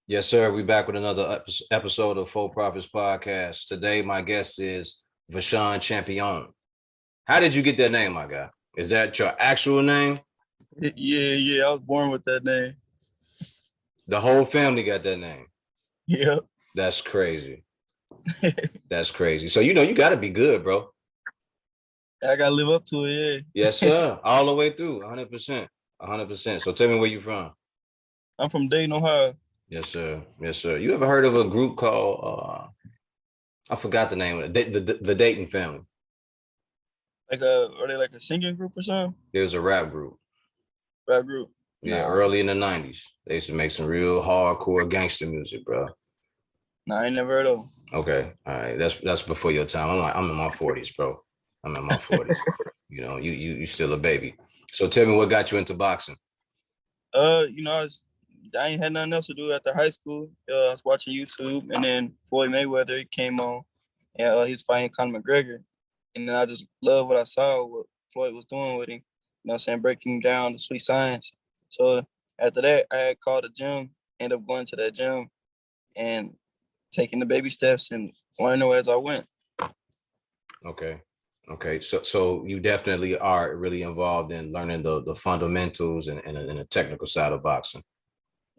Yes, sir. We back with another episode of Full Profits Podcast. Today, my guest is Vashawn Champion. How did you get that name, my guy? Is that your actual name? Yeah. I was born with that name. The whole family got that name. Yep. That's crazy. That's crazy. So you got to be good, bro. I gotta live up to it. Yeah. Yes, sir. All the way through, 100%, 100%. So tell me where you from. I'm from Dayton, Ohio. Yes, sir. Yes, sir. You ever heard of a group called? I forgot the name of it. The Dayton Family. Are they like a singing group or something? It was a rap group. Rap group? Yeah, Nah. early in the 90s. They used to make some real hardcore gangster music, bro. Nah, I ain't never heard of them. Okay. All right. That's before your time. I'm in my 40s, bro. I'm in my 40s. You still a baby. So tell me what got you into boxing? I ain't had nothing else to do after high school. I was watching YouTube, and then Floyd Mayweather he came on, and he was fighting Conor McGregor, and then I just loved what I saw, what Floyd was doing with him. You know what I'm saying? Breaking him down to sweet science. So after that, I had called a gym, ended up going to that gym, and taking the baby steps and learning as I went. Okay. Okay. So you definitely are really involved in learning the fundamentals and the technical side of boxing.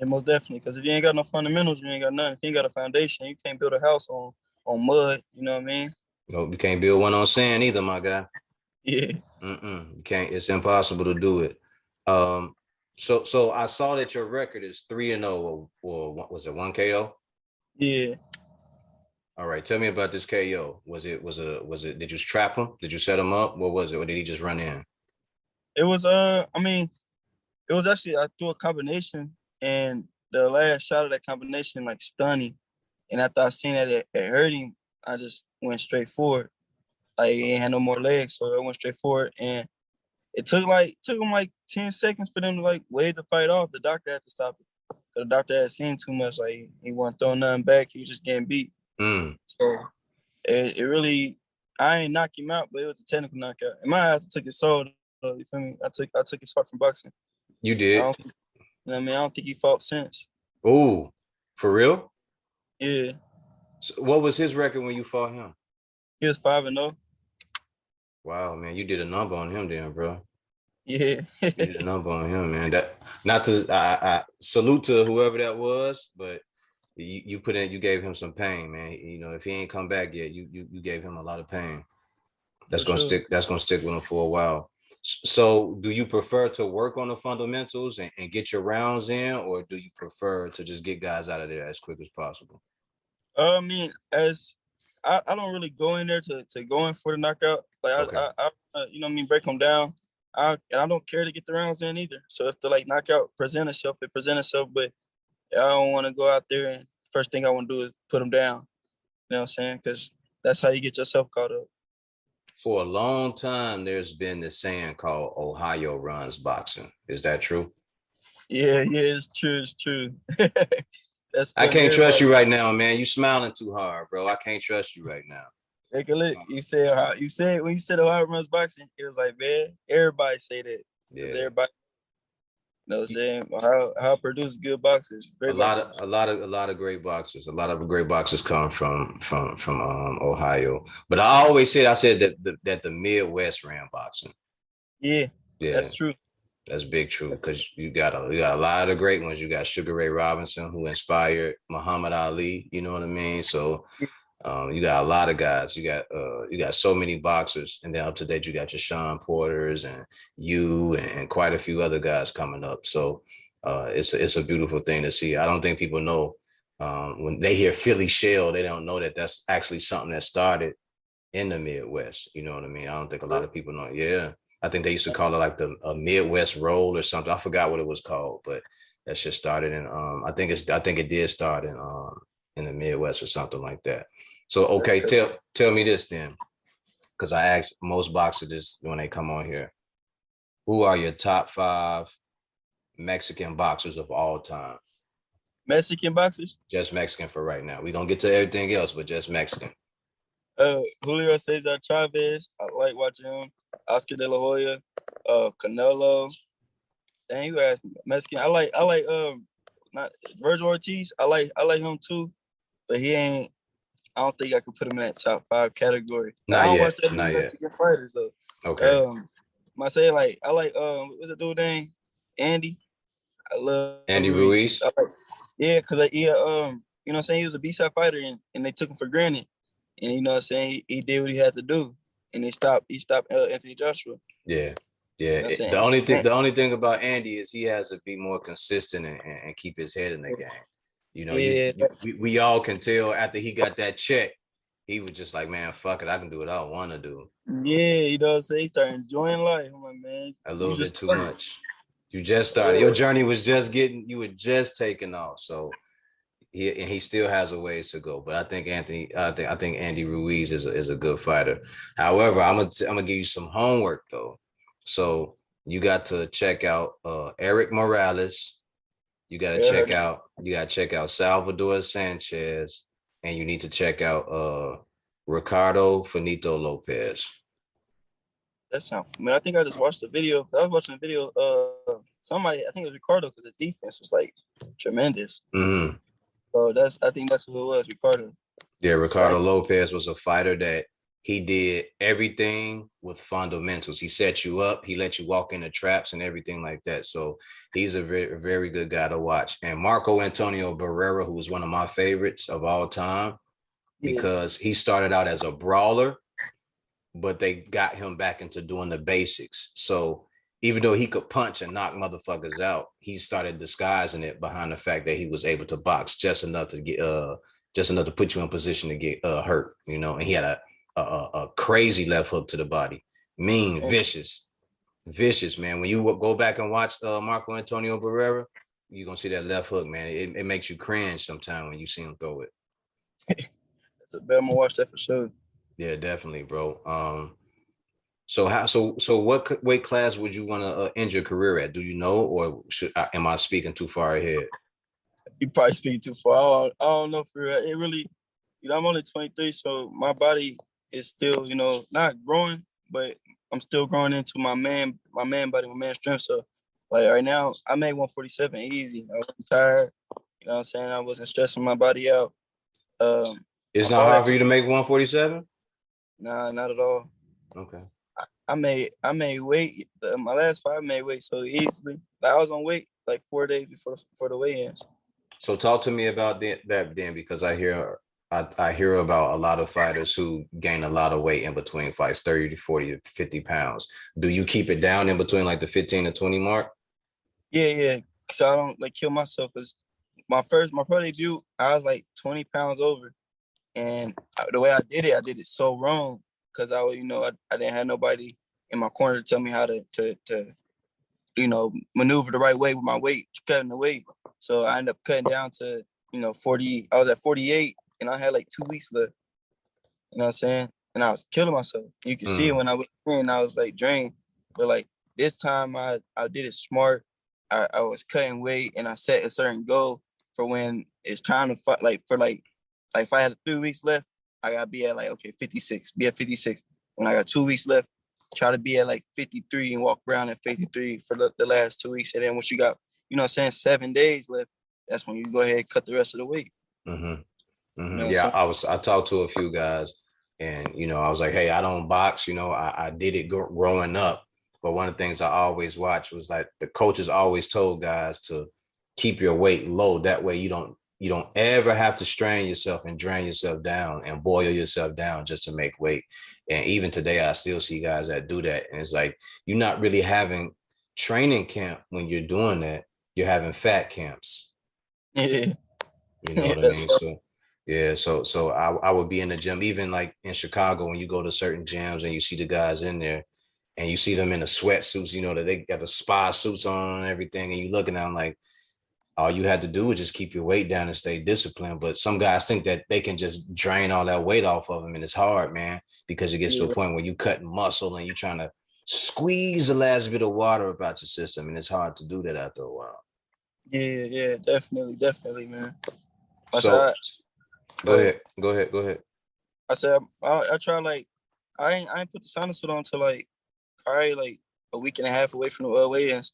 And most definitely, because if you ain't got no fundamentals, you ain't got nothing. If you ain't got a foundation, you can't build a house on mud. You know what I mean? You can't build one on sand either, my guy. Yeah. You can't. It's impossible to do it. So I saw that your record is 3-0, or what was it, 1 KO? Yeah. All right. Tell me about this KO. Did you trap him? Did you set him up? What was it? Or did he just run in? It was it was actually I threw a combination, and the last shot of that combination like stunned him. And after I seen that it hurt him, I just went straight forward. Like he ain't had no more legs, so I went straight forward, and it took him like 10 seconds for them to like wave the fight off. The doctor had to stop it. So the doctor had seen too much. Like he wasn't throwing nothing back. He was just getting beat. So it really, I ain't knock him out, but it was a technical knockout. In my eyes, I took his soul. You feel me? I took his heart from boxing. You did? You know what I mean? I don't think he fought since. Ooh, for real? Yeah. So what was his record when you fought him? He was 5-0. Wow, man, you did a number on him then, bro. Yeah. You did a number on him, man. That not to I salute to whoever that was, but you gave him some pain, man. If he ain't come back yet, you gave him a lot of pain. That's gonna stick. That's gonna stick with him for a while. So, do you prefer to work on the fundamentals and get your rounds in, or do you prefer to just get guys out of there as quick as possible? I mean, as I don't really go in there to go in for the knockout. Like Okay. I you know what I mean, break them down. And I don't care to get the rounds in either. So if the like knockout present itself, it present itself. But I don't want to go out there and first thing I want to do is put them down. You know what I'm saying? Because that's how you get yourself caught up. For a long time, there's been this saying called Ohio runs boxing. Is that true? Yeah, it's true. It's true. That's I can't trust you right now, man. You smiling too hard, bro. I can't trust you right now. Take a look. You said when you said Ohio runs boxing, it was like, man, everybody say that. Yeah. Everybody, you know what I'm saying? How produce good boxers. A lot of great boxers. A lot of great boxers come from Ohio. But I said that the Midwest ran boxing. Yeah, that's true. That's big true, because you got a lot of great ones. You got Sugar Ray Robinson, who inspired Muhammad Ali. You know what I mean? So you got a lot of guys. You got so many boxers, and then up to date you got your Sean Porters and and quite a few other guys coming up. So it's a beautiful thing to see. I don't think people know when they hear Philly Shell, they don't know that that's actually something that started in the Midwest. You know what I mean? I don't think a lot of people know. Yeah. I think they used to call it like a Midwest roll or something. I forgot what it was called, but that shit started in I think it did start in the Midwest or something like that. So okay, tell me this then, because I ask most boxers this when they come on here. Who are your top 5 Mexican boxers of all time? Mexican boxers? Just Mexican for right now. We're gonna get to everything else, but just Mexican. Julio Cesar Chavez. I like watching him. Oscar De La Hoya. Canelo. Dang, you asked me. Mexican. I like not Virgil Ortiz. I like him too, but he ain't. I don't think I could put him in that top 5 category. I Not don't yet. watch that Not many yet. Mexican fighters though. Okay. I say like I like what's the dude name? Andy. I love Andy Ruiz. Ruiz. Yeah, because you know what I'm saying, he was a B-side fighter and they took him for granted. And you know what I'm saying, he did what he had to do. And he stopped Anthony Joshua. Yeah. Yeah. You know The only thing about Andy is he has to be more consistent and keep his head in the game. You know, yeah, we all can tell after he got that check, he was just like, man, fuck it, I can do what I want to do. yeah, you know what I'm saying? He started enjoying life. I'm like, man, A little bit too started. much. You just started. Your journey was just you were just taking off. So he still has a ways to go. But I think Andy Ruiz is a good fighter. However, I'm gonna give you some homework though. So you got to check out Eric Morales. You got to check out Salvador Sanchez, and you need to check out Ricardo Finito Lopez. That sounds. I mean, I think I just watched the video. I was watching the video. Somebody, I think it was Ricardo, because the defense was like tremendous. Mm-hmm. So I think that's who it was, Ricardo. Yeah, Ricardo Lopez was a fighter that he did everything with fundamentals. He set you up. He let you walk into traps and everything like that. So he's a very, very good guy to watch. And Marco Antonio Barrera, who is one of my favorites of all time, because he started out as a brawler, but they got him back into doing the basics. So even though he could punch and knock motherfuckers out, he started disguising it behind the fact that he was able to box just enough to put you in position to get hurt, you know. And he had a crazy left hook to the body, mean, vicious, man. When you go back and watch Marco Antonio Barrera, you're gonna see that left hook, man. It makes you cringe sometimes when you see him throw it. That's a bet. I'm gonna watch that for sure. Yeah, definitely, bro. So what weight class would you want to end your career at? Do you know, or am I speaking too far ahead? You probably speaking too far. I don't know for real. It really, you know, I'm only 23, so my body is still, you know, not growing, but I'm still growing into my man body, my man strength. So like right now, I made 147 easy. I wasn't tired. You know what I'm saying? I wasn't stressing my body out. It's not hard for you to make 147? Nah, not at all. Okay. I made weight. My last fight I made weight so easily. Like, I was on weight like 4 days before the weigh-ins. So talk to me about that then, because I hear about a lot of fighters who gain a lot of weight in between fights, 30 to 40 to 50 pounds. Do you keep it down in between like the 15 to 20 mark? Yeah. So I don't like kill myself. Cause my pro debut, I was like 20 pounds over, and the way I did it so wrong. Cause I didn't have nobody in my corner to tell me how to maneuver the right way with my weight, cutting the weight. So I ended up cutting down to 40. I was at 48, and I had like 2 weeks left. You know what I'm saying? And I was killing myself. You can see it when I went in. I was like drained. But like this time, I did it smart. I was cutting weight, and I set a certain goal for when it's time to fight. Like if I had 3 weeks left, I gotta be at like 56. Be at 56. When I got 2 weeks left, try to be at like 53 and walk around at 53 for the last 2 weeks. And then once you got 7 days left, that's when you go ahead and cut the rest of the weight. Mm-hmm. Mm-hmm. Yeah, I talked to a few guys, and I was like, hey, I don't box. I did it growing up, but one of the things I always watched was like the coaches always told guys to keep your weight low. That way you don't ever have to strain yourself and drain yourself down and boil yourself down just to make weight. And even today, I still see guys that do that. And it's like, you're not really having training camp when you're doing that. You're having fat camps. Yeah. You know what I mean? So, yeah. So I would be in the gym, even like in Chicago, when you go to certain gyms and you see the guys in there and you see them in the sweatsuits, that they got the spa suits on and everything. And you looking at them like, all you had to do was just keep your weight down and stay disciplined. But some guys think that they can just drain all that weight off of them. And it's hard, man, because it gets to a point where you cutting muscle and you're trying to squeeze the last bit of water about your system. And it's hard to do that after a while. Yeah, definitely, man. So go ahead. I said, I try I ain't put the sauna suit on until like a week and a half away from the weigh-ins.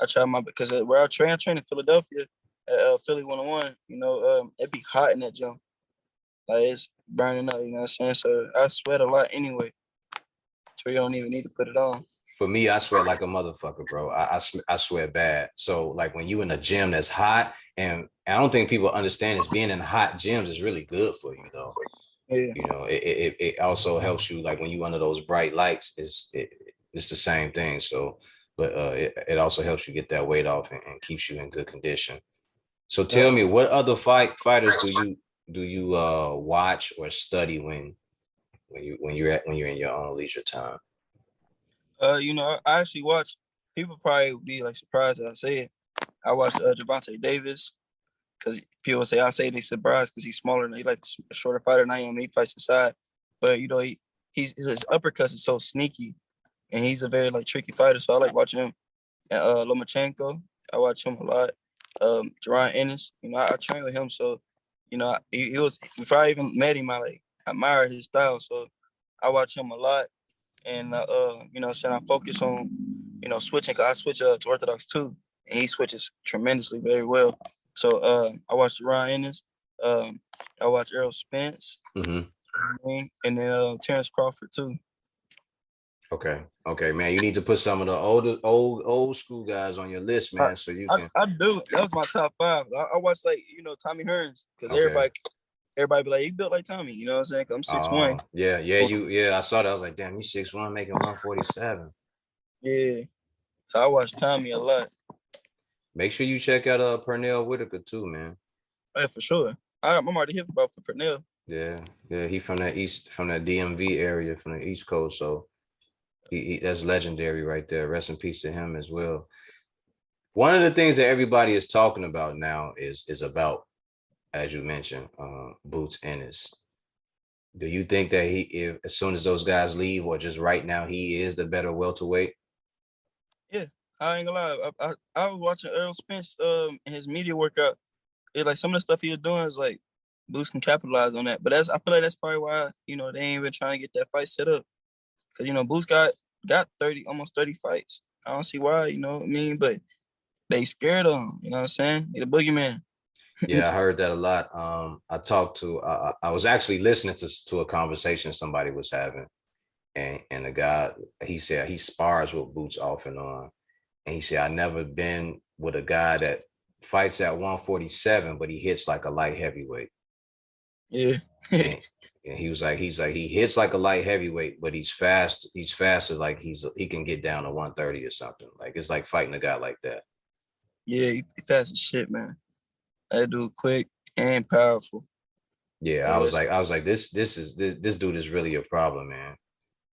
I try because where I train in Philadelphia, at Philly 101, it be hot in that gym. Like it's burning up, you know what I'm saying? So I sweat a lot anyway. So you don't even need to put it on. For me, I sweat like a motherfucker, bro. I sweat bad. So like when you in a gym that's hot, and I don't think people understand is being in hot gyms is really good for you though. Yeah. It also helps you like when you under those bright lights, it's the same thing. So, but it also helps you get that weight off and keeps you in good condition. So tell me, what other fighters do you watch or study when you're in your own leisure time? I actually watch. People probably would be like surprised that I say it. I watched Gervonta Davis because people say I say they surprised because he's smaller and he like a shorter fighter than I am. He fights inside, but his uppercuts is so sneaky, and he's a very like tricky fighter. So I like watching him. And Lomachenko, I watch him a lot. Jerron Ennis, I train with him, so he was before I even met him, I like admired his style. So I watch him a lot, and so I focus on switching. Cause I switch to Orthodox too, and he switches tremendously very well. So I watch Jerron Ennis. I watch Errol Spence, Mm-hmm. and then Terrence Crawford too. Okay, man. You need to put some of the old school guys on your list, man, so you can. I do. That was my top 5. I watch like Tommy Hearns because Okay. everybody be like, he built like Tommy. You know what I'm saying? 'Cause I'm 6'1". Yeah. I saw that. I was like, damn, he's 6'1", making 147. Yeah. So I watch Tommy a lot. Make sure you check out Pernell Whitaker too, man. Yeah, for sure. I'm already hip about for Pernell. Yeah. He from that DMV area, from the East Coast. So he that's legendary right there. Rest in peace to him as well. One of the things that everybody is talking about now is about, as you mentioned, Boots Ennis. Do you think that if as soon as those guys leave, or just right now, he is the better welterweight? Yeah, I ain't gonna lie. I was watching Errol Spence in his media workout. It like some of the stuff he was doing is like Boots can capitalize on that. But I feel like that's probably why they ain't even trying to get that fight set up. Cause Boots got 30, almost 30 fights. I don't see why. You know what I mean? But they scared of him. You know what I'm saying? He the boogeyman. Yeah, I heard that a lot. I was actually listening to a conversation somebody was having, and the guy, he said he spars with Boots off and on, and he said I never been with a guy that fights at 147, but he hits like a light heavyweight. Yeah. and he was like, he hits like a light heavyweight, but he's fast. He's faster. Like he can get down to 130 or something. Like it's like fighting a guy like that. Yeah, he fast as shit, man. That dude quick and powerful. Yeah, I was like, this dude is really a problem, man.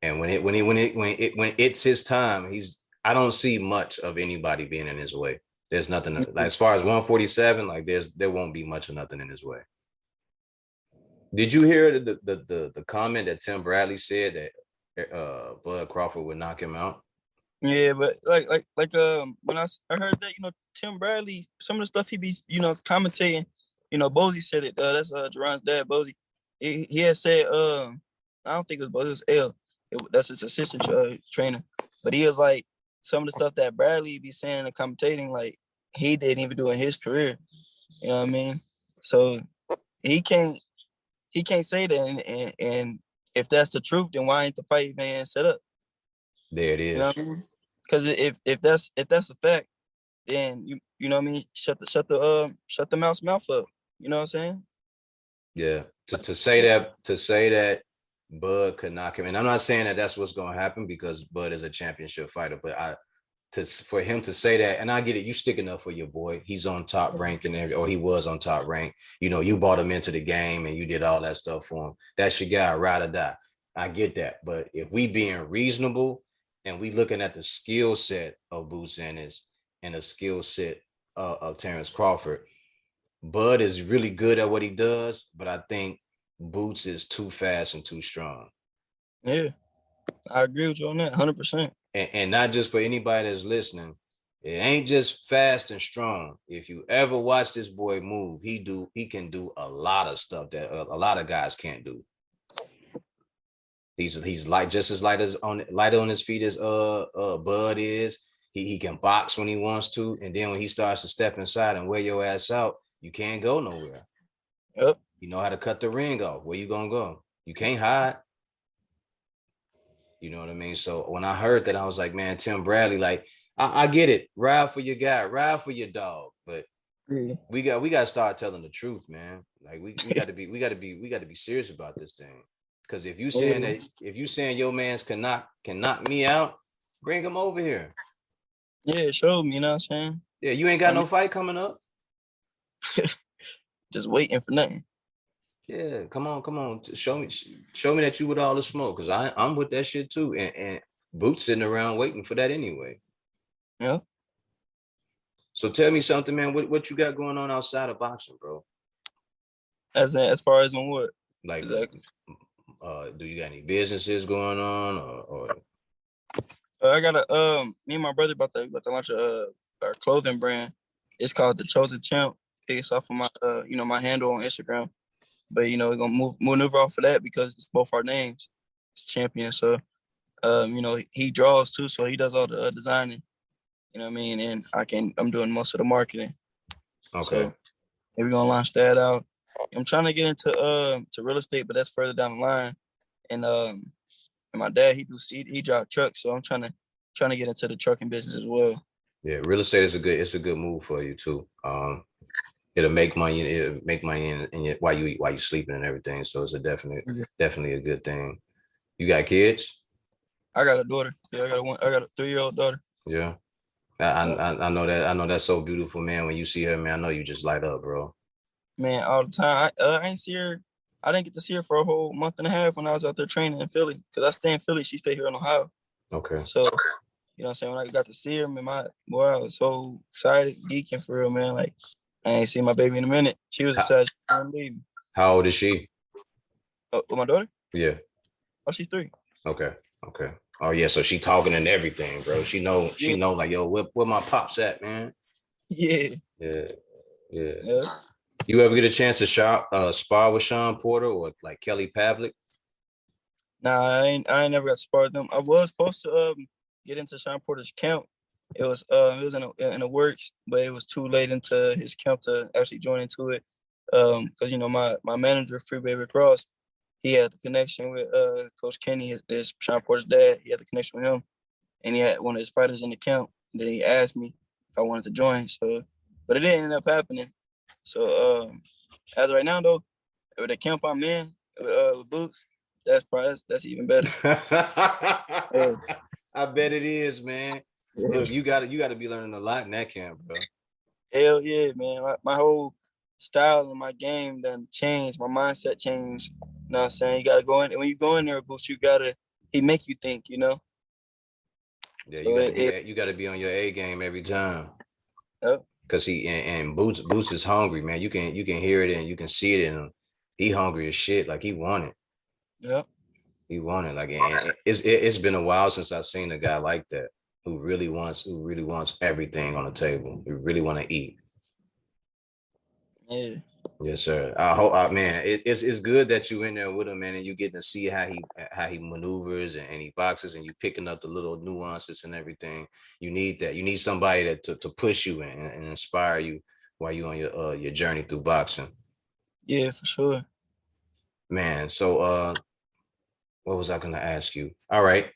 And when it's his time, I don't see much of anybody being in his way. There's nothing like, as far as 147, like there won't be much of nothing in his way. Did you hear the comment that Tim Bradley said that Bud Crawford would knock him out? Yeah, but like when I heard that, Tim Bradley, some of the stuff he be commentating, Bozy said it. That's Jerron's dad, Bozy. He had said I don't think it was Bozy, it was L. That's his assistant trainer. But he was like, some of the stuff that Bradley be saying and commentating, like he didn't even do in his career. You know what I mean? So he can't say that. And if that's the truth, then why ain't the fight man set up? There it is. You know what I mean? Because if that's a fact, then you know what I mean. Shut the mouse mouth up. You know what I'm saying? Yeah. To say that Bud could knock him, and I'm not saying that that's what's going to happen because Bud is a championship fighter, but for him to say that, and I get it, you sticking up for your boy. He's on Top Rank or he was on Top Rank. You brought him into the game and you did all that stuff for him. That's your guy, ride or die. I get that, but if we being reasonable and we looking at the skill set of Boots Ennis and the skill set of Terrence Crawford, Bud is really good at what he does, but I think Boots is too fast and too strong. Yeah, I agree with you on that 100%. And not just for anybody that's listening, it ain't just fast and strong. If you ever watch this boy move, he can do a lot of stuff that a lot of guys can't do. He's light, just as light on his feet as Bud is. he can box when he wants to, and then when he starts to step inside and wear your ass out, you can't go nowhere. Yep. You know how to cut the ring off. Where you gonna go? You can't hide. You know what I mean? So when I heard that, I was like, man, Tim Bradley, like, I get it. Ride for your guy, ride for your dog. But we got to start telling the truth, man. Like we got to be serious about this thing. Because if you saying your man's can knock me out, bring him over here. Yeah, show me, you know what I'm saying? Yeah, you ain't got no fight coming up. Just waiting for nothing. Yeah, come on. Show me that you with all the smoke, because I'm with that shit too. And Boots sitting around waiting for that anyway. Yeah. So tell me something, man. What you got going on outside of boxing, bro? As far as on what? Like, exactly. Do you got any businesses going on, or? I got me and my brother about to launch our clothing brand. It's called The Chosen Champ. It's off of my my handle on Instagram. But we're gonna maneuver off of that because it's both our names. It's champion. So he draws too, so he does all the designing. You know what I mean? And I'm doing most of the marketing. Okay. So we're gonna launch that out. I'm trying to get into to real estate, but that's further down the line. And my dad, he drives trucks, so I'm trying to get into the trucking business as well. Yeah, real estate is a good move for you too. It'll make money in while you sleeping and everything. So it's definitely a good thing. You got kids? I got a daughter. Yeah, I got a 3-year-old daughter. Yeah. I know that. I know that's so beautiful, man. When you see her, man, I know you just light up, bro. Man, all the time. I ain't see her. I didn't get to see her for a whole month and a half when I was out there training in Philly. Because I stay in Philly. She stay here in Ohio. Okay. So, you know what I'm saying? When I got to see her, man, I was so excited, geeking for real, man. Like, I ain't seen my baby in a minute. She was excited. How old is she? Oh, my daughter? Yeah. Oh, she's 3. Okay. Oh yeah, so she talking and everything, bro. She know like, yo, where my pops at, man? Yeah. You ever get a chance to spar with Sean Porter or like Kelly Pavlik? Nah, I ain't never got to spar with them. I was supposed to get into Sean Porter's camp. It was in the works, but it was too late into his camp to actually join into it. Because my manager, Freeway Rick Ross, he had the connection with Coach Kenny, his Sean Porter's dad. He had the connection with him, and he had one of his fighters in the camp. And then he asked me if I wanted to join. So, but it didn't end up happening. So as of right now, though, with the camp I'm in with Boots, that's even better. Yeah. I bet it is, man. Yeah. Look, you got to be learning a lot in that camp, bro. Hell yeah, man. My whole style and my game done changed. My mindset changed. You know what I'm saying? You gotta go in, and when you go in there, Boots, he make you think, Yeah, you gotta be on your A game every time. Yep. Cause and Boots is hungry, man. You can hear it and you can see it in him. He hungry as shit. Like he want it. Yep. He want it. Like it's been a while since I've seen a guy like that who really wants everything on the table. Who really want to eat. Yeah. Yes, sir. I hope, man. It's good that you in there with him, man, and you getting to see how he maneuvers and he boxes, and you picking up the little nuances and everything. You need that. You need somebody to push you and inspire you while you on your journey through boxing. Yeah, for sure. Man, so what was I gonna ask you? All right,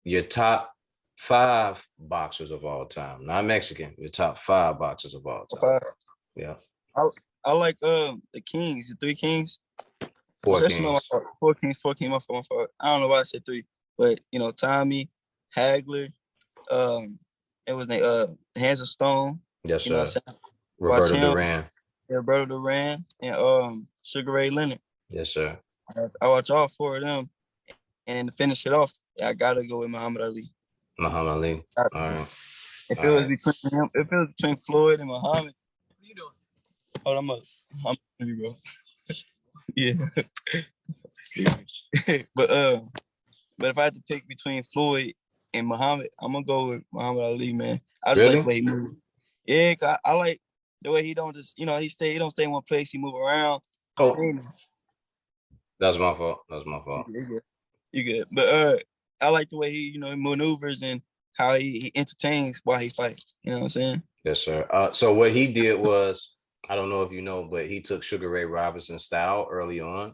your top 5 boxers of all time, not Mexican. Your top 5 boxers of all time. 5. Yeah. I like the Kings, the 3 Kings. 4 Kings. 4 Kings, my fault. I don't know why I said 3, but Tommy, Hagler, it was Hands of Stone. Yes, sir. You know what I'm saying? Roberto Duran. Yeah, Roberto Duran and Sugar Ray Leonard. Yes, sir. I watch all 4 of them, and to finish it off, I gotta go with Muhammad Ali. Muhammad Ali. All right. If it was between Floyd and Muhammad, what are you doing? Hold on, I'm you, bro. Yeah. But if I had to pick between Floyd and Muhammad, I'm gonna go with Muhammad Ali, man. I just like the way he moves. Yeah, I like the way he don't just, he don't stay in one place. He move around. Oh, that's my fault. You good. But I like the way he, he maneuvers and how he entertains while he fights. You know what I'm saying? Yes, sir. So what he did was, I don't know if you know, but he took Sugar Ray Robinson's style early on,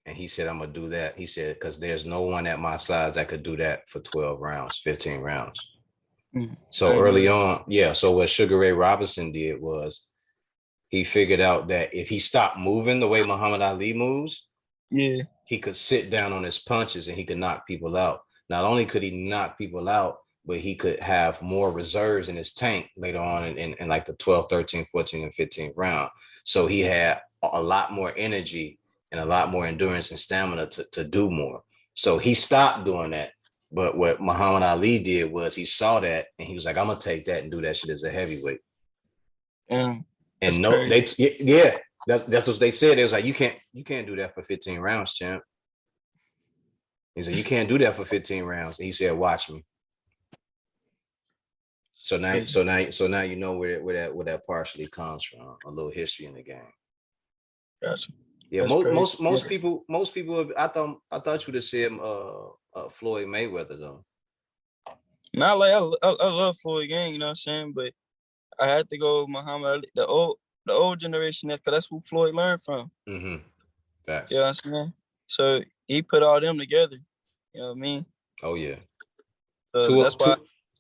and he said, "I'm gonna do that." He said, "Because there's no one at my size that could do that for 12 rounds, 15 rounds." So early on, yeah. So what Sugar Ray Robinson did was he figured out that if he stopped moving the way Muhammad Ali moves, yeah, he could sit down on his punches and he could knock people out. Not only could he knock people out, but he could have more reserves in his tank later on in like the 12, 13, 14, and 15th round. So he had a lot more energy and a lot more endurance and stamina to do more. So he stopped doing that. But what Muhammad Ali did was he saw that and he was like, I'm gonna take that and do that shit as a heavyweight. And no, crazy. Yeah, that's what they said. It was like, you can't do that for 15 rounds, champ. He said, you can't do that for 15 rounds. And he said, watch me. So now you know where that partially comes from. A little history in the game. Gotcha. Yeah, most people. I thought you'd have said Floyd Mayweather though. Not like I love Floyd Gang, you know what I'm saying, but I had to go with Muhammad Ali, the old generation, because that's who Floyd learned from. Mm-hmm. Facts. You know what I'm saying? So he put all them together. You know what I mean? Oh yeah. So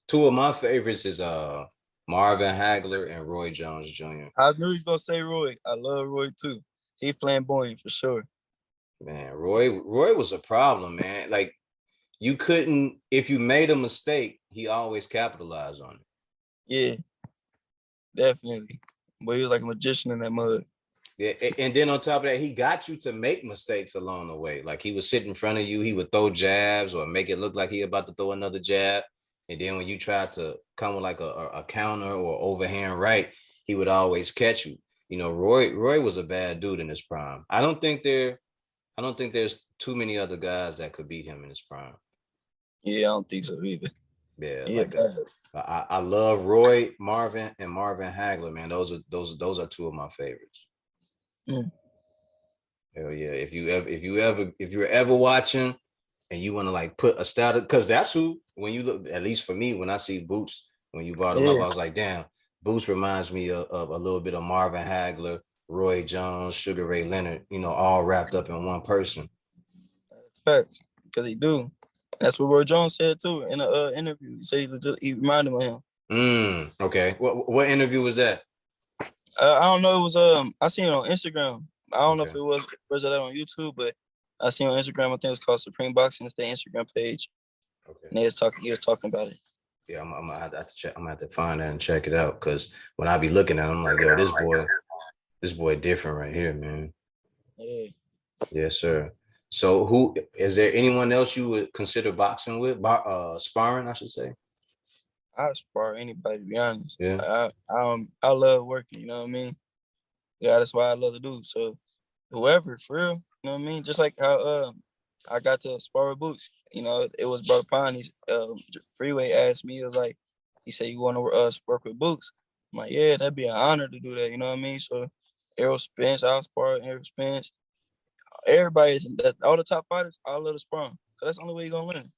two of my favorites is Marvin Hagler and Roy Jones Jr. I knew he was gonna say Roy. I love Roy too. He flamboyant for sure. Man, Roy was a problem, man. Like you couldn't, if you made a mistake, he always capitalized on it. Yeah, definitely. But he was like a magician in that mud. Yeah, and then on top of that, he got you to make mistakes along the way. Like he would sit in front of you, he would throw jabs or make it look like he about to throw another jab. And then when you tried to come with like a counter or overhand right, he would always catch you. You know, Roy was a bad dude in his prime. I don't think there's too many other guys that could beat him in his prime. Yeah, I don't think so either. Yeah, I love Roy, Marvin, and Marvin Hagler, man. Those are two of my favorites. Mm. Hell yeah! If you're ever watching and you want to like put a style, because that's who, when you look, at least for me, when I see Boots, when you brought him up, I was like, damn, Boots reminds me of a little bit of Marvin Hagler, Roy Jones, Sugar Ray Leonard, you know, all wrapped up in one person. Facts, because he do. That's what Roy Jones said too in an interview. He said he reminded him of him. Okay. What interview was that? I don't know. It was I seen it on Instagram. I don't know if it was that on YouTube, but I seen it on Instagram. I think it was called Supreme Boxing. It's their Instagram page. Okay. And he was talking about it. Yeah, I'm gonna have to check. I'm gonna have to find that and check it out, because when I be looking at him, I'm like, yo, this boy different right here, man. Yeah. Yes, sir. So who is there anyone else you would consider boxing with? Sparring, I should say. I spar anybody, to be honest. Yeah. I love working, you know what I mean? Yeah, that's why I love to do. So whoever, for real, you know what I mean? Just like how I got to spar with Boots. You know, it was Brother Pond. Freeway asked me, he said, you want to work with Boots? I'm like, yeah, that'd be an honor to do that, you know what I mean? So Errol Spence, I'll spar Errol Spence. Everybody's, all the top fighters, I love to spar them. So that's the only way you're going to learn.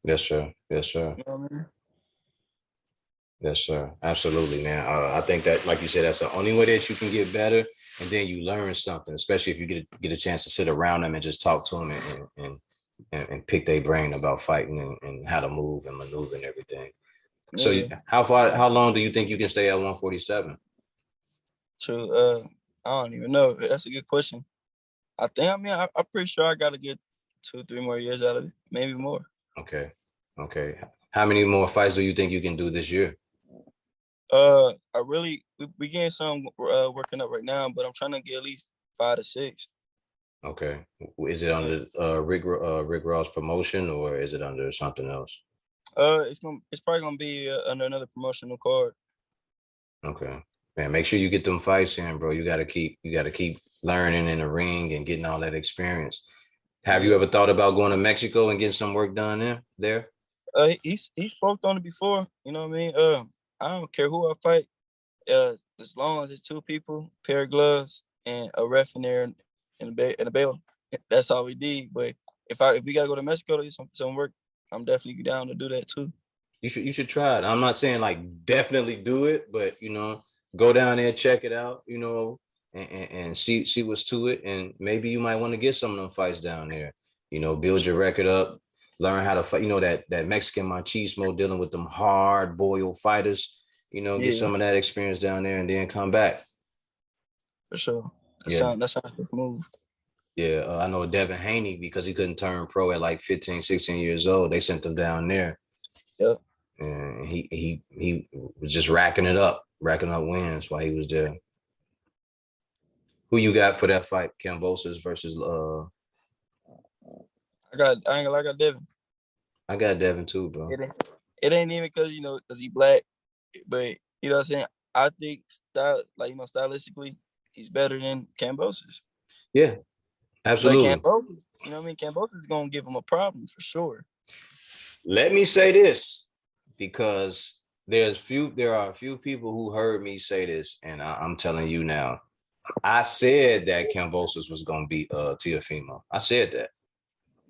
Yes, sir. Yes, sir. You know what I mean? Yes, sir. Absolutely, man. I think that, like you said, that's the only way that you can get better, and then you learn something, especially if you get a chance to sit around them and just talk to them and pick their brain about fighting and how to move and maneuver and everything. Yeah. So how long do you think you can stay at 147? So I don't even know. That's a good question. I'm pretty sure I got to get 2-3 more years out of it, maybe more. Okay. How many more fights do you think you can do this year? We getting some working up right now, but I'm trying to get at least 5 to 6. Okay. Is it under Rick Ross promotion, or is it under something else? It's probably gonna be under another promotional card. Okay. Man, make sure you get them fights in, bro. You gotta keep learning in the ring and getting all that experience. Have you ever thought about going to Mexico and getting some work done there? He spoke on it before. You know what I mean? I don't care who I fight, as long as it's 2 people, pair of gloves, and a ref in there and a bail. That's all we need. But if we gotta go to Mexico to get some work, I'm definitely down to do that too. You should try it. I'm not saying like definitely do it, but go down there, check it out, and see what's to it. And maybe you might want to get some of them fights down there. Build your record up, learn how to fight. That Mexican machismo dealing with them hard boiled fighters. Get Yeah, some of that experience down there, and then come back. for sure. Yeah. That sounds like a move. Yeah, I know Devin Haney, because he couldn't turn pro at like 15, 16 years old. They sent him down there. Yep. And he was just racking up wins while he was there. Who you got for that fight? Kambosos versus I ain't gonna lie, I got Devin. I got Devin too, bro. It ain't even because he black, but you know what I'm saying. I think stylistically, he's better than Kambosos. Yeah, absolutely. Like Kambosos, Kambosos is gonna give him a problem for sure. Let me say this, because there are a few people who heard me say this, and I'm telling you now. I said that Kambosos was gonna beat Teofimo. I said that.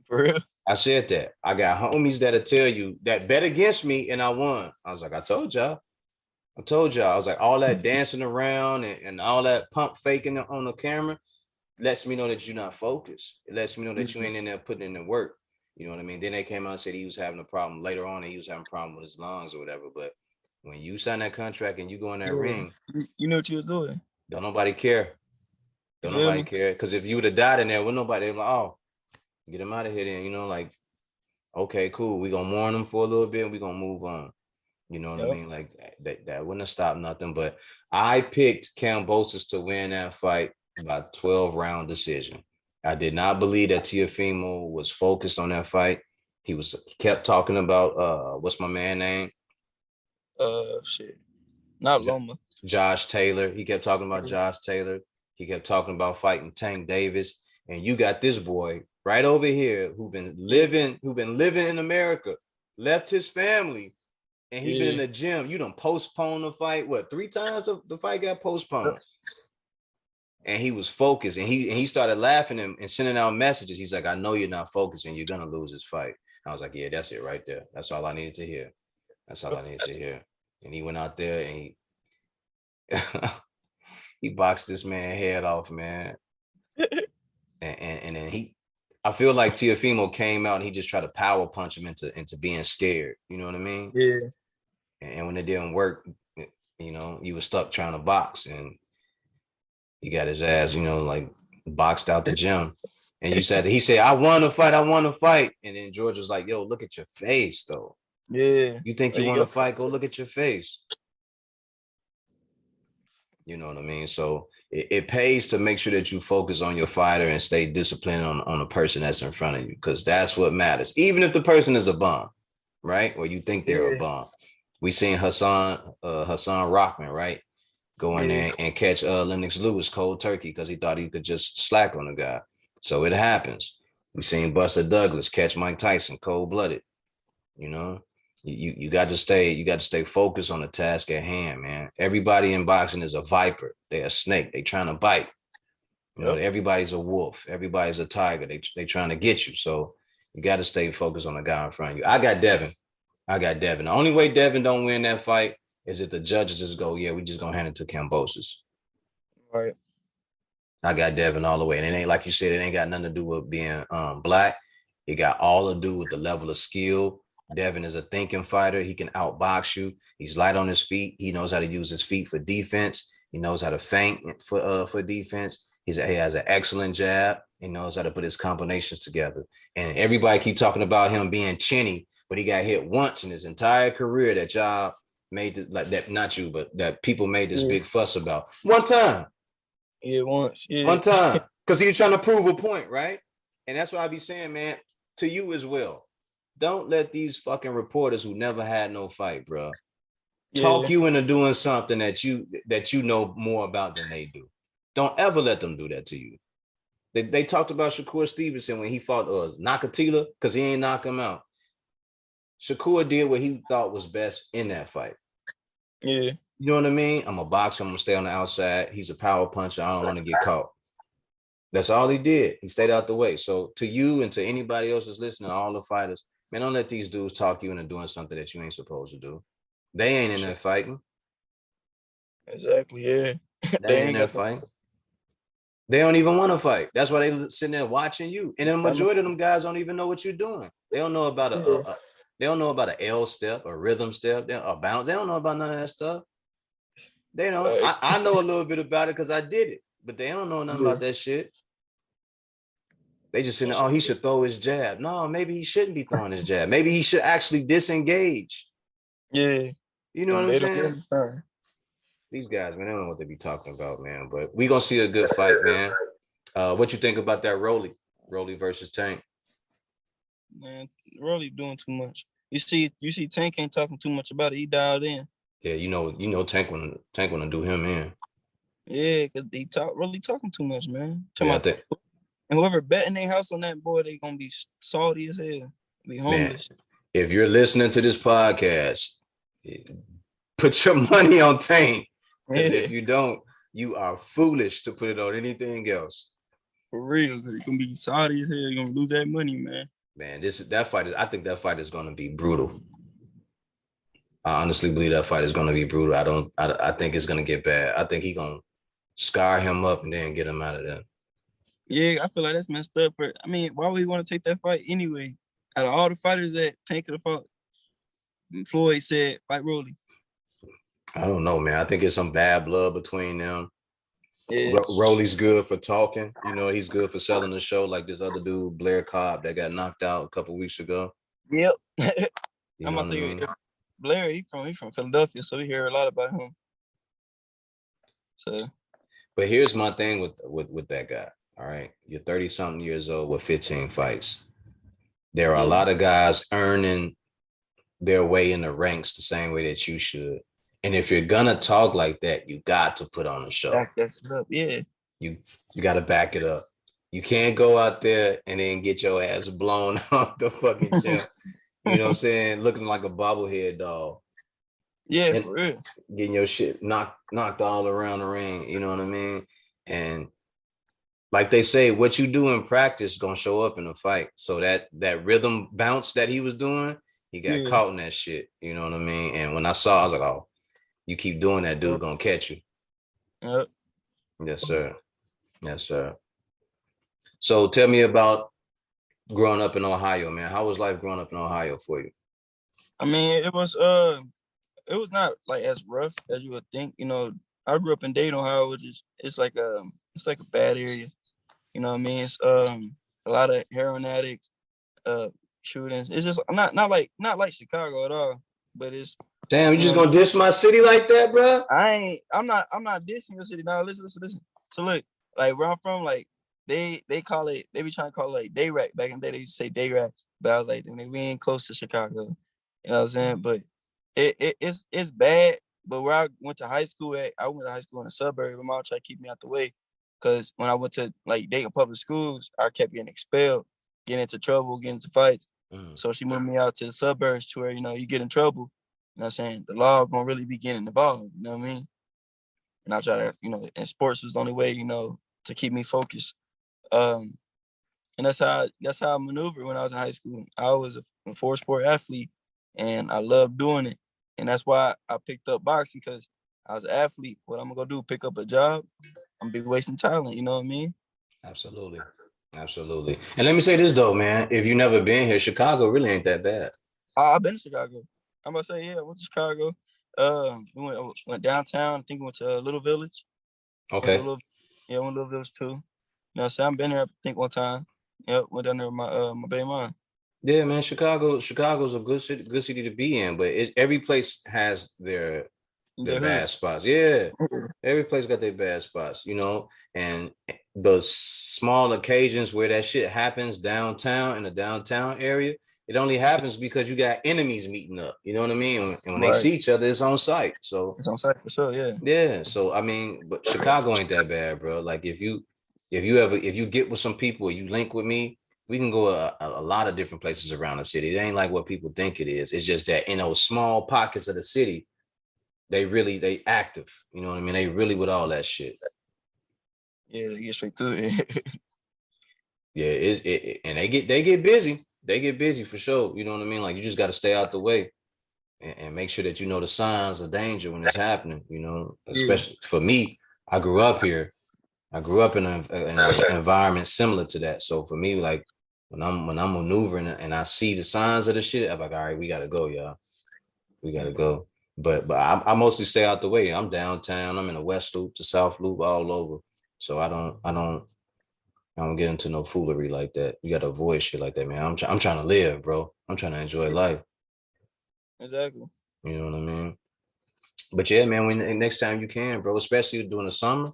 For real? I said that. I got homies that'll tell you that bet against me and I won. I was like, I told y'all. I was like, all that dancing around and all that pump faking on the camera lets me know that you're not focused. It lets me know that you ain't in there putting in the work. You know what I mean? Then they came out and said he was having a problem. Later on, he was having a problem with his lungs or whatever. But when you sign that contract and you go in that ring, you know what you were doing. Don't nobody care. Because if you would have died in there, wouldn't nobody like, oh, get him out of here then, okay, cool. We're gonna mourn him for a little bit and we're gonna move on. You know what I mean? Like that wouldn't have stopped nothing. But I picked Kambosos to win that fight by 12-round decision. I did not believe that Teofimo was focused on that fight. He kept talking about what's my man name? Not Loma. Josh Taylor. He kept talking about Josh Taylor. He kept talking about fighting Tank Davis. And you got this boy right over here who been living in America, left his family, and he been in the gym. You done postponed the fight. What, 3 times the fight got postponed? And he was focused, and he started laughing and sending out messages. He's like, I know you're not focused and you're gonna lose this fight. I was like, yeah, that's it right there. That's all I needed to hear. And he went out there and he boxed this man's head off, man. and then I feel like Teofimo came out and he just tried to power punch him into being scared. You know what I mean? Yeah. And when it didn't work, he was stuck trying to box, and he got his ass, like boxed out the gym. And he said, I want to fight. And then George was like, yo, look at your face though. Yeah. You think you want to fight? Go look at your face. You know what I mean? So it pays to make sure that you focus on your fighter and stay disciplined on the person that's in front of you, because that's what matters. Even if the person is a bum, right? Or you think they're a bum. We seen Hassan Rockman, right? Go in there and catch Lennox Lewis cold turkey because he thought he could just slack on the guy. So it happens. We seen Buster Douglas catch Mike Tyson cold-blooded. You got to stay focused on the task at hand, man. Everybody in boxing is a viper. They're a snake. They trying to bite. Everybody's a wolf. Everybody's a tiger. They trying to get you. So you got to stay focused on the guy in front of you. I got Devin. The only way Devin don't win that fight is if the judges just go, yeah, we just gonna hand it to Kambosos. Right. I got Devin all the way. And it ain't, like you said, it ain't got nothing to do with being black. It got all to do with the level of skill. Devin is a thinking fighter. He can outbox you. He's light on his feet. He knows how to use his feet for defense. He knows how to feint for defense. He has an excellent jab. He knows how to put his combinations together. And everybody keep talking about him being chinny, but he got hit once in his entire career that y'all made it, like that, not you, but that people made this big fuss about. One time. Yeah, once. Yeah. One time. Because he was trying to prove a point, right? And that's what I be saying, man, to you as well. Don't let these fucking reporters who never had no fight, bro, talk you into doing something that you know more about than they do. Don't ever let them do that to you. They talked about Shakur Stevenson when he fought Nakatila because he ain't knock him out. Shakur did what he thought was best in that fight. Yeah. You know what I mean? I'm a boxer. I'm going to stay on the outside. He's a power puncher. I don't want to get caught. That's all he did. He stayed out the way. So to you and to anybody else that's listening, all the fighters, Man, don't let these dudes talk you into doing something that you ain't supposed to do. They ain't in there fighting. Exactly, yeah. They ain't in there fighting. They don't even want to fight. That's why they sitting there watching you. And the majority of them guys don't even know what you're doing. They don't know about they don't know about an L step, a rhythm step, a bounce. They don't know about none of that stuff. They don't. I know a little bit about it because I did it, but they don't know nothing about that shit. They just saying, oh, he should throw his jab. No, maybe he shouldn't be throwing his jab. Maybe he should actually disengage. Yeah. You know what I'm saying? These guys, man, they don't know what they be talking about, man. But we gonna see a good fight, man. What you think about that Rolly versus Tank? Man, Rolly doing too much. You see, Tank ain't talking too much about it. He dialed in. Yeah, you know, Tank wanna do him in. Yeah, because Rolly talking too much, man. And whoever betting their house on that boy, they gonna be salty as hell. Be homeless. Man, if you're listening to this podcast, put your money on Tank. Because if you don't, you are foolish to put it on anything else. For real, you're gonna be salty as hell. You're gonna lose that money, man. Man, I think that fight is gonna be brutal. I honestly believe that fight is gonna be brutal. I think it's gonna get bad. I think he's gonna scar him up and then get him out of there. Yeah, I feel like that's messed up. Why would he want to take that fight anyway? Out of all the fighters that Tank could have fought, Floyd said, fight Rolly. I don't know, man. I think it's some bad blood between them. Yeah. Rolly's good for talking. You know, he's good for selling the show, like this other dude, Blair Cobb, that got knocked out a couple weeks ago. Yep. I'm gonna say Blair, he from Philadelphia, so we hear a lot about him. So, but here's my thing with that guy. All right, you're 30-something years old with 15 fights. There are a lot of guys earning their way in the ranks the same way that you should. And if you're gonna talk like that, you got to put on a show. Back that up, yeah. You got to back it up. You can't go out there and then get your ass blown off the fucking gym. You know what I'm saying? Looking like a bobblehead dog. Yeah, and for real. Getting your shit knocked all around the ring. You know what I mean? And like they say, what you do in practice is gonna show up in a fight. So that rhythm bounce that he was doing, he got caught in that shit. You know what I mean? And when I saw, I was like, oh, you keep doing that, dude gonna catch you. Yep. Yes, sir. Yes, sir. So tell me about growing up in Ohio, man. How was life growing up in Ohio for you? It was not like as rough as you would think. You know, I grew up in Dayton, Ohio, which is it's like a bad area. You know what I mean? It's a lot of heroin addicts, shootings. It's just not like Chicago at all, but it's damn, you just gonna diss my city like that, bro? I'm not dissing your city. Now listen. So look, like where I'm from, like they call it, they be trying to call it like Dayrac. Back in the day, they used to say Dayrac, but I was like, we ain't close to Chicago. You know what I'm saying? But it's bad. But where I went to high school at, I went to high school in the suburb. My mom tried to keep me out the way, because when I went to like Dayton public schools, I kept getting expelled, getting into trouble, getting into fights. So she moved me out to the suburbs to where, you know, you get in trouble. You know what I'm saying? The law gonna really be getting involved, you know what I mean? And I try to, you know, and sports was the only way, you know, to keep me focused. And that's how I maneuvered when I was in high school. I was a 4-sport athlete, and I loved doing it. And that's why I picked up boxing, because I was an athlete. What I'm gonna do, pick up a job? I'm be wasting talent, you know what I mean? Absolutely. And let me say this though, man. If you never been here, Chicago really ain't that bad. I've been to Chicago. I'm about to say, yeah, I went to Chicago. We went downtown. I think we went to Little Village. Okay. Went to Little Village too. You know what I'm saying? I've been there, I think, one time. Yep, went down there with my baby mom. Yeah, man, Chicago's a good city to be in, but every place has their bad spots. Yeah, every place got their bad spots, you know. And the small occasions where that shit happens downtown, in the downtown area, it only happens because you got enemies meeting up. You know what I mean? And when they see each other, it's on site. So it's on site for sure. Yeah. Yeah. So I mean, but Chicago ain't that bad, bro. Like if you get with some people or you link with me, we can go a lot of different places around the city. It ain't like what people think it is. It's just that in those small pockets of the city, they active. You know what I mean? They really with all that shit. Yeah, they get straight to it. Yeah, and they get busy. they get busy for sure. You know what I mean? Like you just got to stay out the way and make sure that you know the signs of danger when it's happening. You know, Yeah. especially for me, I grew up here. I grew up in an environment similar to that. So for me, like when I'm maneuvering and I see the signs of the shit, I'm like, all right, we gotta go, y'all. We gotta go. But I mostly stay out the way. I'm downtown. I'm in the West Loop, the South Loop, all over. So I don't get into no foolery like that. You gotta avoid shit like that, man. I'm trying to live, bro. I'm trying to enjoy life. Exactly. You know what I mean? But yeah, man, when next time you can, bro, especially during the summer,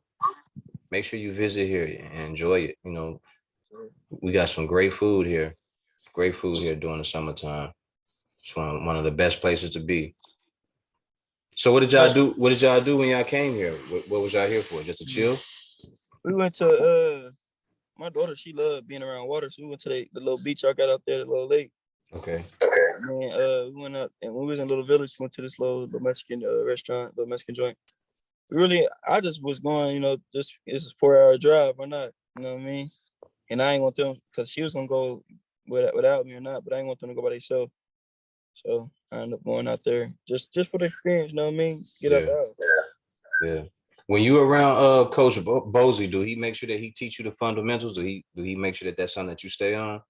make sure you visit here and enjoy it. You know, we got some great food here. Great food here during the summertime. It's one of the best places to be. So what did y'all That's, do? What did y'all do when y'all came here? What was y'all here for? Just to chill? we went to my daughter, she loved being around water, so we went to the little beach I got out there, the little lake. Okay. And we went up, and when we was in Little Village, went to this little Mexican restaurant, little Mexican joint. Really, I just was going, just it's a 4 hour drive or not, you know what I mean? And I ain't want them, because she was gonna go without me or not, but I ain't want them to go by themselves. So I ended up going out there just for the experience, you know what I mean? Get out Yeah. the house. Yeah. When you around Coach Bozy, do he make sure that he teach you the fundamentals? Do he make sure that that's something that you stay on?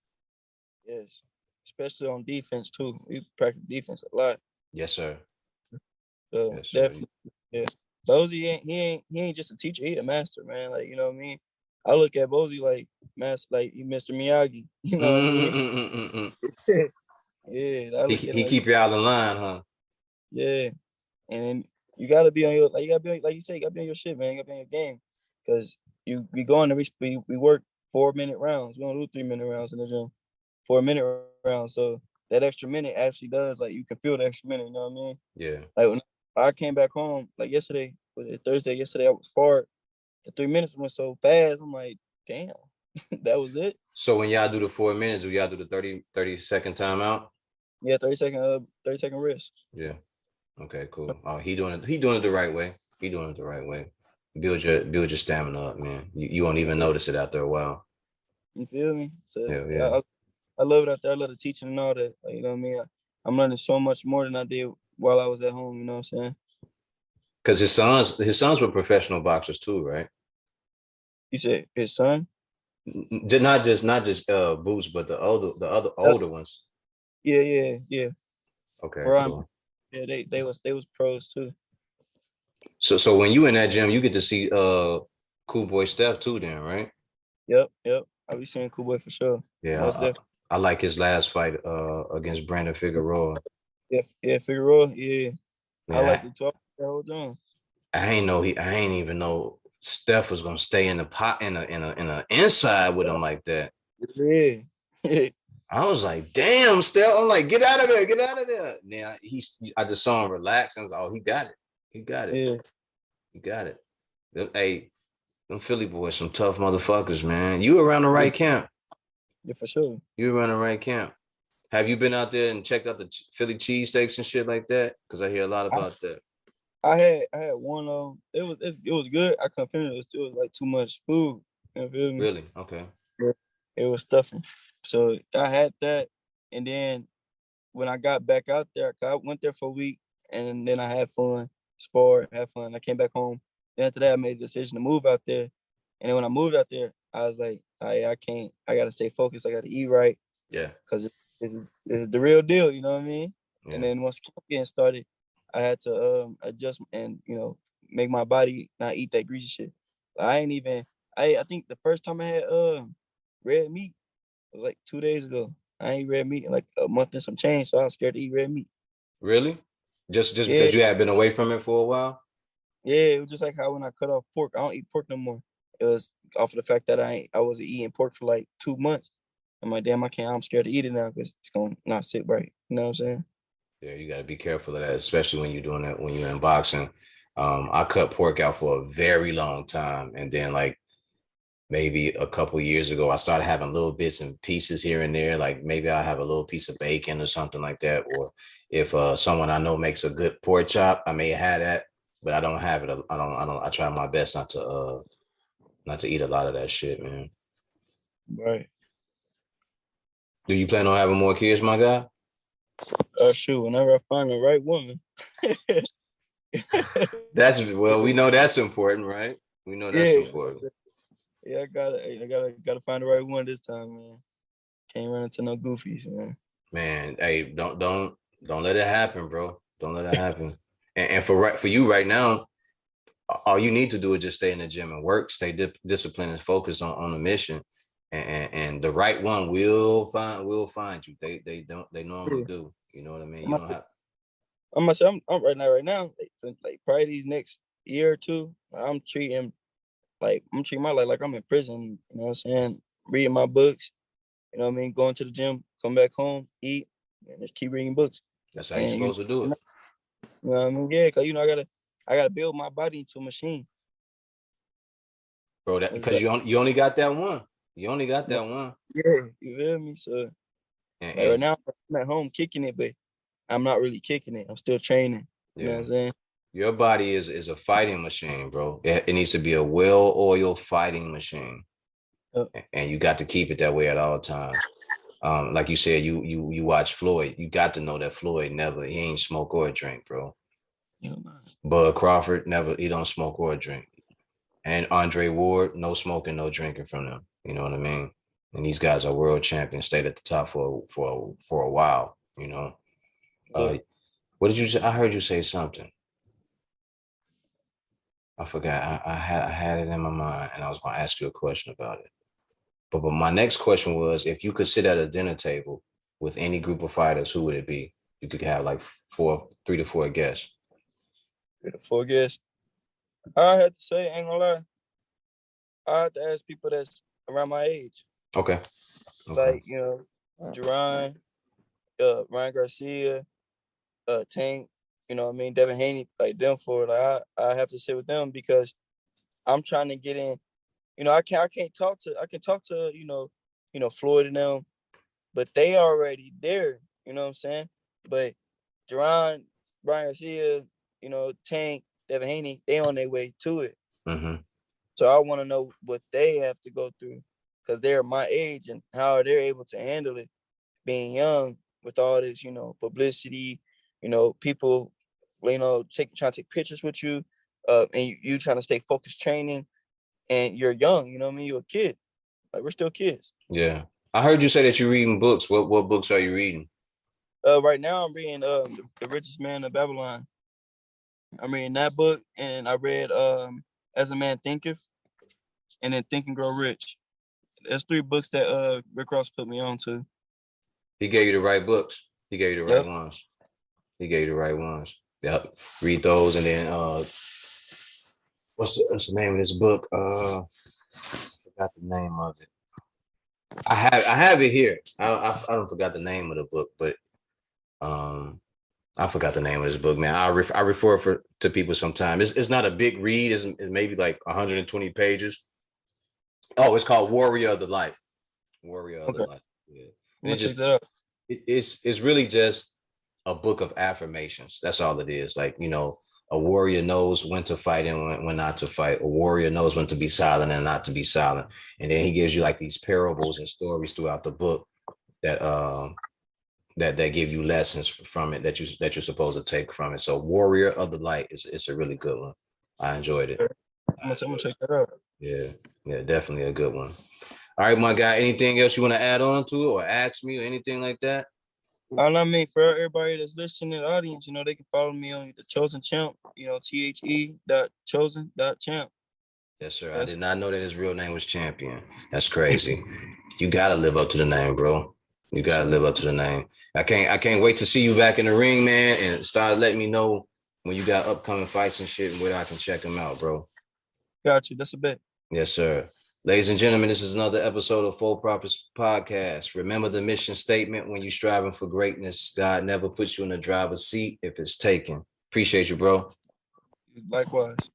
Yes. Especially on defense too. We practice defense a lot. Yes, sir. So Yes, sir. definitely, yeah. Bozy ain't just a teacher, he a master, man. Like, you know what I mean? I look at Bozy like master, like he Mr. Miyagi. You know what I mean? Mm-mm-mm-mm-mm. Yeah, I He look at him he like keep you out of line, huh? yeah. And then you gotta be on your like you gotta be like you say, you gotta be on your shit, man. You gotta be on your game. Cause we go in there, we work 4 minute rounds. We don't do 3 minute rounds in the gym. 4 minute rounds. So that extra minute actually does like you can feel the extra minute, you know what I mean? Yeah. Like when I came back home, like yesterday, was it Thursday? Yesterday I was sparred. The 3 minutes went so fast. I'm like, damn, that was it. So when y'all do the 4 minutes, do y'all do the 30-second timeout? Yeah, 30 second rest. Yeah. Okay, cool. Oh, he doing it the right way. He doing it the right way. Build your stamina up, man. You won't even notice it after a while. You feel me? So Yeah, yeah, yeah. I love it out there. I love the teaching and all that. Like, you know what I mean? I'm learning so much more than I did while I was at home. You know what I'm saying? Because his sons were professional boxers too, right? You said his son? Not just Boots, but the other Uh, older ones. yeah. Okay, Brian, cool. yeah, they was pros too. So when you in that gym, you get to see Cool Boy Steph too, then, right? Yep. I be seeing Cool Boy for sure. Yeah, Most definitely. I like his last fight against Brandon Figueroa. Yeah, Figueroa. Yeah, I like Man, the talk the whole time. I ain't even know Steph was gonna stay in the pot in a inside with him like that. Yeah, I was like, damn, Steph. I'm like, get out of there, get out of there. Now I just saw him relax and I was like, oh, he got it. He got it. yeah, He got it. Hey, them Philly boys, some tough motherfuckers, man. You around the yeah, right camp. yeah, for sure. You around the right camp. Have you been out there and checked out the Philly cheesesteaks and shit like that? Because I hear a lot I, about that. I had one it was good. I couldn't finish it. It was like too much food. You feel me? Really? Okay. Yeah. It was stuffing. So I had that, and then when I got back out there, 'cause I went there for a week, and then I had fun, sparred, had fun. I came back home. Then after that, I made a decision to move out there. And then when I moved out there, I was like, I can't. I gotta stay focused. I gotta eat right Yeah. because this is the real deal. You know what I mean? And Yeah. then once camp getting started, I had to adjust and make my body not eat that greasy shit. I ain't even. I think the first time I had red meat was like 2 days ago. I ain't red meat in like a month and some change, so I was scared to eat red meat. Really? Just Yeah, because you had been away from it for a while? yeah, it was just like how when I cut off pork, I don't eat pork no more. It was off of the fact that I wasn't eating pork for like 2 months. I'm like, damn, I can't. I'm scared to eat it now because it's gonna not sit right. You know what I'm saying? Yeah, you got to be careful of that, especially when you're doing that when you're in boxing. I cut pork out for a very long time, and then like maybe a couple years ago, I started having little bits and pieces here and there. Like maybe I have a little piece of bacon or something like that, or if someone I know makes a good pork chop, I may have that, but I don't have it. I try my best not to eat a lot of that shit, man. Right. Do you plan on having more kids, my guy? Shoot, whenever I find the right woman. We know that's important, right? We know that's Yeah. important. Yeah, I gotta find the right one this time, man. Can't run into no goofies, man. Man, hey, don't let it happen, bro. Don't let it happen. And for you right now, all you need to do is just stay in the gym and work, stay disciplined and focused on the mission, and the right one will find you. They normally do. You know what I mean? You don't have. I'm gonna say I'm right now, like probably these next year or two, I'm treating my life like I'm in prison. You know what I'm saying? Reading my books. You know what I mean? Going to the gym, come back home, eat, and just keep reading books. That's how you're supposed to do it. You know what I mean? Yeah, cause I gotta build my body into a machine. Bro, that because you only got that one. You only got that one. Yeah, you feel me? So like right now I'm at home kicking it, but I'm not really kicking it. I'm still training. You know what I'm saying? Your body is a fighting machine, bro. It needs to be a well-oiled fighting machine. And you got to keep it that way at all times. Like you said, you watch Floyd. You got to know that Floyd he ain't smoke or drink, bro. Yeah, Bud Crawford he don't smoke or drink. And Andre Ward, no smoking, no drinking from them. You know what I mean? And these guys are world champions, stayed at the top for a while, you know. What did you say? I heard you say something. I forgot. I had it in my mind and I was gonna ask you a question about it. But my next question was, if you could sit at a dinner table with any group of fighters, who would it be? You could have like 3 to 4 guests. 3 to 4 guests. I had to say, ain't gonna lie, I had to ask people that's around my age. Okay. Like, you know, Jerron, Ryan Garcia, Tank, you know what I mean, Devin Haney, like them four. Like I have to sit with them because I'm trying to get in. You know, I can talk to, you know, Floyd and them, but they already there, you know what I'm saying? But Jerron, Ryan Garcia, you know, Tank, Devin Haney, they on their way to it. Mm-hmm. So I want to know what they have to go through because they're my age and how they're able to handle it being young with all this, you know, publicity, you know, people, you know, trying to take pictures with you, and you trying to stay focused training, and you're young, you know what I mean? You're a kid. Like, we're still kids. Yeah. I heard you say that you're reading books. What books are you reading? Right now I'm reading The Richest Man of Babylon. I'm reading that book, and I read As a Man Thinketh, and then Think and Grow Rich. There's 3 books that Rick Ross put me on to. He gave you the right books. He gave you the right ones. He gave you the right ones. Yep. Read those, and then what's the name of this book? I forgot the name of it. I have it here. I don't forgot the name of the book, but I forgot the name of this book, man. I refer to people sometimes. It's not a big read. It's maybe like 120 pages. Oh, it's called Warrior of the Light. Warrior of the Light. Yeah. It's really just a book of affirmations. That's all it is. Like, you know, a warrior knows when to fight and when not to fight. A warrior knows when to be silent and not to be silent. And then he gives you like these parables and stories throughout the book that that give you lessons from it that you're supposed to take from it. So Warrior of the Light it's a really good one. I enjoyed it. I'm gonna check that out. Yeah, definitely a good one. All right, my guy. Anything else you want to add on to it or ask me or anything like that? I mean, for everybody that's listening in the audience, you know, they can follow me on The Chosen Champ, you know, THE.chosen.champ. Yes, sir. I did not know that his real name was Champion. That's crazy. You gotta live up to the name, bro. You gotta live up to the name. I can't wait to see you back in the ring, man, and start letting me know when you got upcoming fights and shit and where I can check them out, bro. Got you. That's a bet. Yes, sir. Ladies and gentlemen, this is another episode of Full Profits Podcast. Remember the mission statement: when you're striving for greatness, God never puts you in the driver's seat if it's taken. Appreciate you, bro. Likewise.